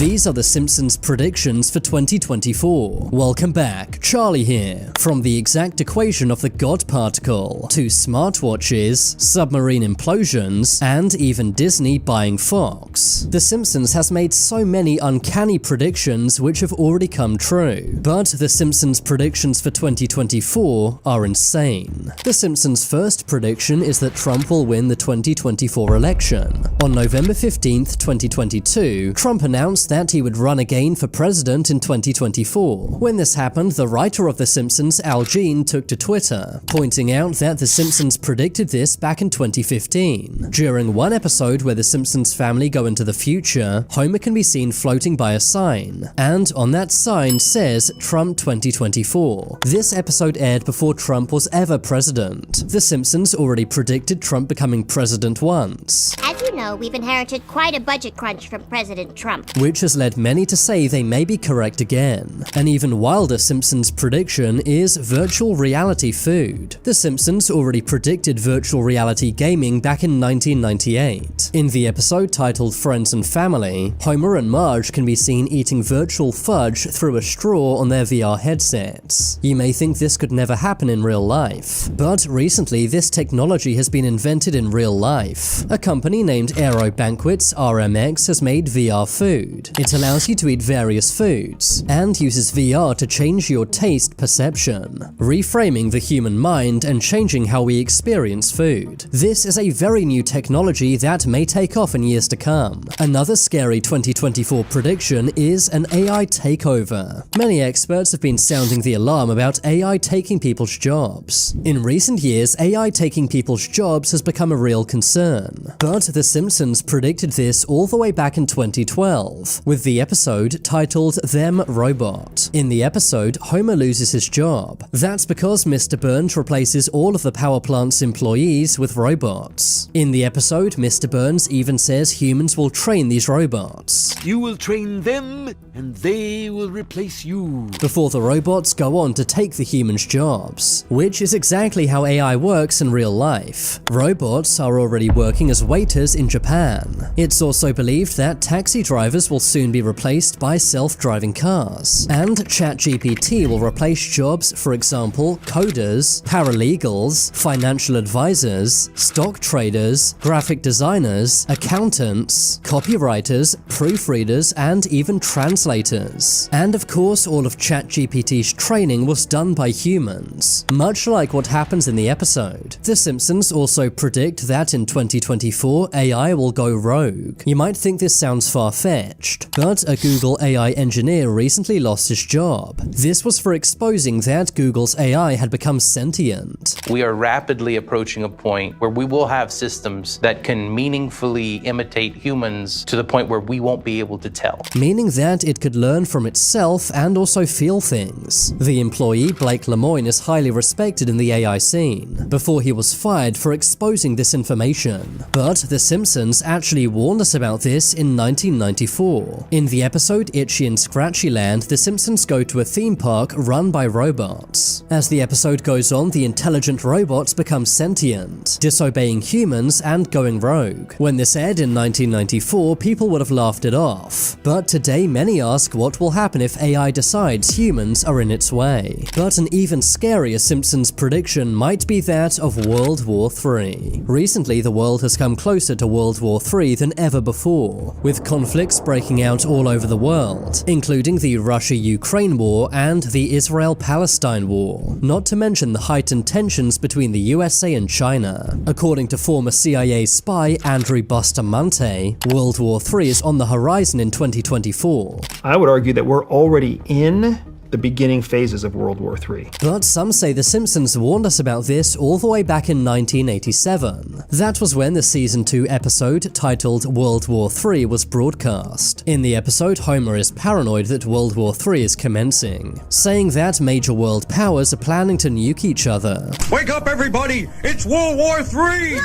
These are the Simpsons predictions for 2024. Welcome back, Charlie here. From the exact equation of the God particle, to smartwatches, submarine implosions, and even Disney buying Fox. The Simpsons has made so many uncanny predictions which have already come true. But the Simpsons predictions for 2024 are insane. The Simpsons' first prediction is that Trump will win the 2024 election. On November 15th, 2022, Trump announced that he would run again for president in 2024. When this happened, the writer of The Simpsons, Al Jean, took to Twitter, pointing out that The Simpsons predicted this back in 2015. During one episode where the Simpsons family go into the future, Homer can be seen floating by a sign, and on that sign says Trump 2024. This episode aired before Trump was ever president. The Simpsons already predicted Trump becoming president once. As you know, we've inherited quite a budget crunch from President Trump, which has led many to say they may be correct again. An even wilder Simpsons prediction is virtual reality food. The Simpsons already predicted virtual reality gaming back in 1998. In the episode titled Friends and Family, Homer and Marge can be seen eating virtual fudge through a straw on their VR headsets. You may think this could never happen in real life, but recently this technology has been invented in real life. A company named Aero Banquets RMX has made VR food. It allows you to eat various foods, and uses VR to change your taste perception, reframing the human mind and changing how we experience food. This is a very new technology that may take off in years to come. Another scary 2024 prediction is an AI takeover. Many experts have been sounding the alarm about AI taking people's jobs. In recent years, AI taking people's jobs has become a real concern, but The Simpsons predicted this all the way back in 2012, with the episode titled Them Robot. In the episode, Homer loses his job. That's because Mr. Burns replaces all of the power plant's employees with robots. In the episode, Mr. Burns even says humans will train these robots. You will train them, and they will replace you. Before the robots go on to take the humans' jobs, which is exactly how AI works in real life. Robots are already working as waiters in Japan. It's also believed that taxi drivers will soon be replaced by self-driving cars, and ChatGPT will replace jobs, for example, coders, paralegals, financial advisors, stock traders, graphic designers, accountants, copywriters, proofreaders, and even translators. And of course, all of ChatGPT's training was done by humans, much like what happens in the episode. The Simpsons also predict that in 2024, AI will go rogue. You might think this sounds far-fetched, but a Google AI engineer recently lost his job. This was for exposing that Google's AI had become sentient. We are rapidly approaching a point where we will have systems that can meaningfully imitate humans to the point where we won't be able to tell. Meaning that it could learn from itself and also feel things. The employee, Blake Lemoine, is highly respected in the AI scene, before he was fired for exposing this information. But The Simpsons actually warned us about this in 1994. In the episode Itchy and Scratchy Land, The Simpsons go to a theme park run by robots. As the episode goes on, the intelligent robots become sentient, disobeying humans and going rogue. When this aired in 1994, people would have laughed it off. But today, many ask what will happen if AI decides humans are in its way. But an even scarier Simpsons prediction might be that of World War III. Recently, the world has come closer to World War III than ever before, with conflicts breaking out all over the world, including the Russia-Ukraine war and the Israel-Palestine war, not to mention the heightened tensions between the USA and China. According to former CIA spy Andrew Bustamante, World War III is on the horizon in 2024. I would argue that we're already in the beginning phases of World War III. But some say The Simpsons warned us about this all the way back in 1987. That was when the season 2 episode titled World War III was broadcast. In the episode, Homer is paranoid that World War III is commencing, saying that major world powers are planning to nuke each other. Wake up, everybody! It's World War III!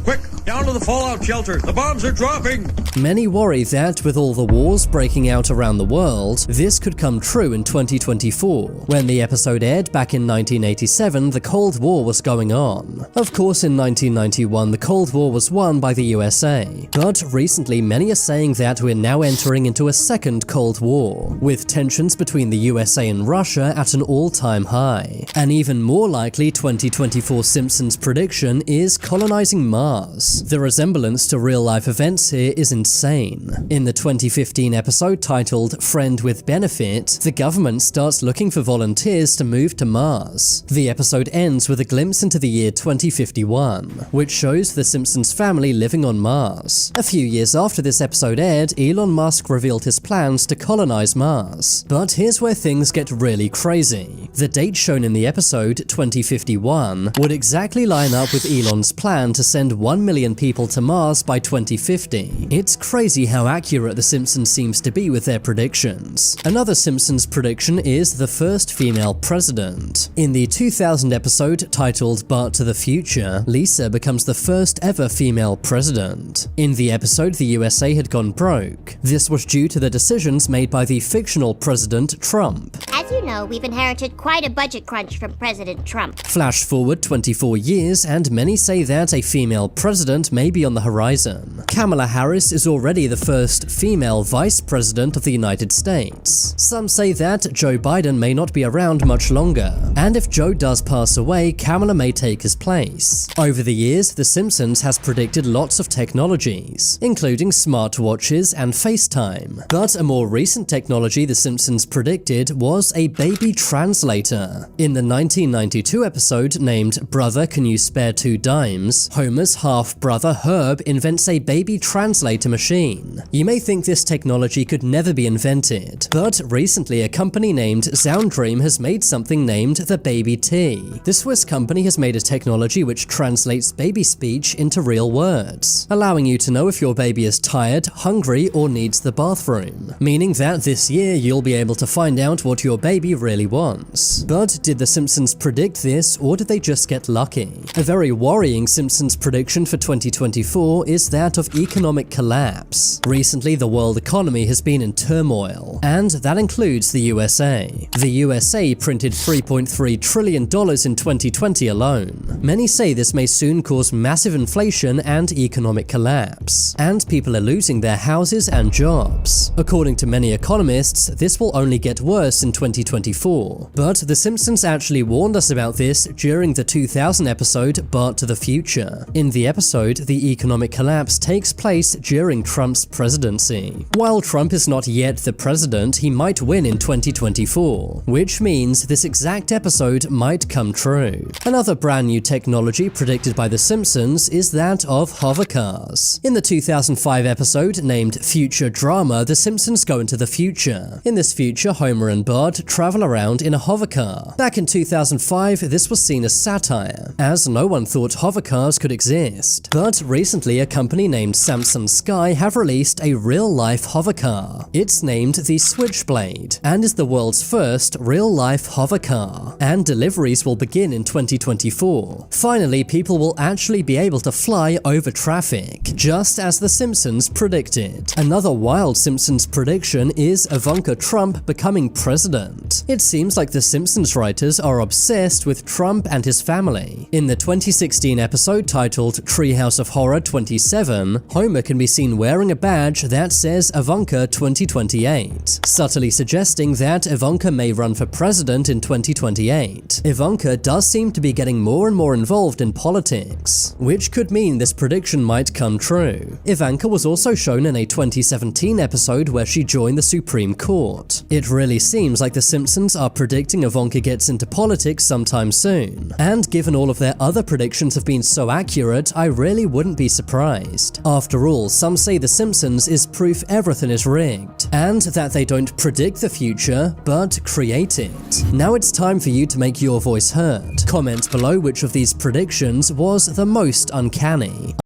Quick, down to the fallout shelter. The bombs are dropping! Many worry that with all the wars breaking out around the world, this could come true in 2024. When the episode aired back in 1987, the Cold War was going on. Of course, in 1991, the Cold War was won by the USA. But recently, many are saying that we're now entering into a second Cold War, with tensions between the USA and Russia at an all-time high. An even more likely 2024 Simpsons prediction is colonizing Mars. The resemblance to real-life events here is insane. In the 2015 episode titled Friend with Benefit, the government starts looking for volunteers to move to Mars. The episode ends with a glimpse into the year 2051, which shows the Simpsons family living on Mars. A few years after this episode aired, Elon Musk revealed his plans to colonize Mars. But here's where things get really crazy. The date shown in the episode, 2051, would exactly line up with Elon's plan to send 1 million people to Mars by 2050. It's crazy how accurate The Simpsons seems to be with their predictions. Another Simpsons prediction is the first female president. In the 2000 episode titled But to the Future, Lisa becomes the first ever female president. In the episode, the USA had gone broke. This was due to the decisions made by the fictional President Trump. As you know, we've inherited quite a budget crunch from President Trump. Flash forward 24 years, and many say that a female president may be on the horizon. Kamala Harris is already the first female vice president of the United States. Some say that Joe Biden may not be around much longer, and if Joe does pass away, Kamala may take his place. Over the years, The Simpsons has predicted lots of technologies, including smartwatches and FaceTime. But a more recent technology The Simpsons predicted was a baby translator. In the 1992 episode named Brother, Can You Spare Two Dimes?, Homer's half-brother Herb invents a baby translator machine. You may think this technology could never be invented, but recently a company named Soundream has made something named the Baby T. The Swiss company has made a technology which translates baby speech into real words, allowing you to know if your baby is tired, hungry, or needs the bathroom, meaning that this year you'll be able to find out what your baby really wants. But did The Simpsons predict this, or did they just get lucky? A very worrying Simpsons prediction for 2024 is that of economic collapse. Recently, the world economy has been in turmoil, and that includes the USA. The USA printed $3.3 trillion in 2020 alone. Many say this may soon cause massive inflation and economic collapse, and people are losing their houses and jobs. According to many economists, this will only get worse in 2024. But The Simpsons actually warned us about this during the 2000 episode But to the Future. In the episode, the economic collapse takes place during Trump's presidency. While Trump is not yet the president, he might win in 2024, which means this exact episode might come true. Another brand new technology predicted by The Simpsons is that of hovercars. In the 2005 episode named Future Drama, The Simpsons go into the future. In this future, Homer and Bart travel around in a hovercar. Back in 2005, this was seen as satire, as no one thought hovercars could exist. But recently, a company named Samsung Sky have released a real-life hovercar. It's named the Switchblade, and is the world's first real-life hovercar, and deliveries will begin in 2024. Finally, people will actually be able to fly over traffic, just as The Simpsons predicted. Another wild Simpsons prediction is Ivanka Trump becoming president. It seems like The Simpsons writers are obsessed with Trump and his family. In the 2016 episode titled Treehouse of Horror 27, Homer can be seen wearing a badge that says Ivanka 2028, subtly suggesting that Ivanka may run for president in 2028. Ivanka does seem to be getting more and more involved in politics, which could mean this prediction might come true. Ivanka was also shown in a 2017 episode where she joined the Supreme Court. It really seems like The Simpsons are predicting Ivanka gets into politics sometime soon, and given all of their other predictions have been so accurate, I really wouldn't be surprised. After all, some say The Simpsons is proof everything is rigged, and that they don't predict the future, but create it. Now it's time for you to make your voice heard. Comment below which of these predictions was the most uncanny.